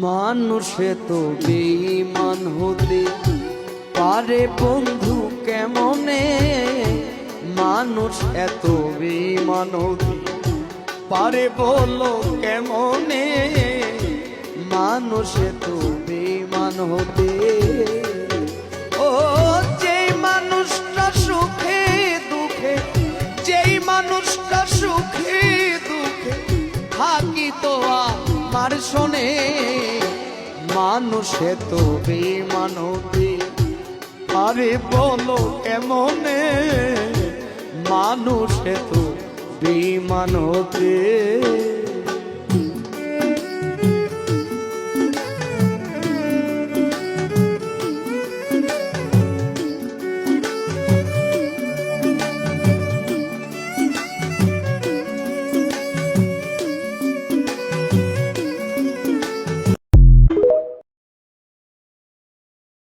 মানুষে তো বেঈমান হতে পারে বন্ধু কেমনে, মানুষ এত বেঈমান হতে পারে বলো কেমনে, মানুষ এত বেঈমান হতে। ও যেই মানুষটা সুখে দুঃখে, যেই মানুষটা সুখে দুঃখে থাকিত আমার শোনে, মানুষ এত বেঈমান হতে পারে বলো কেমনে, মানুষ এত বেঈমান হতে।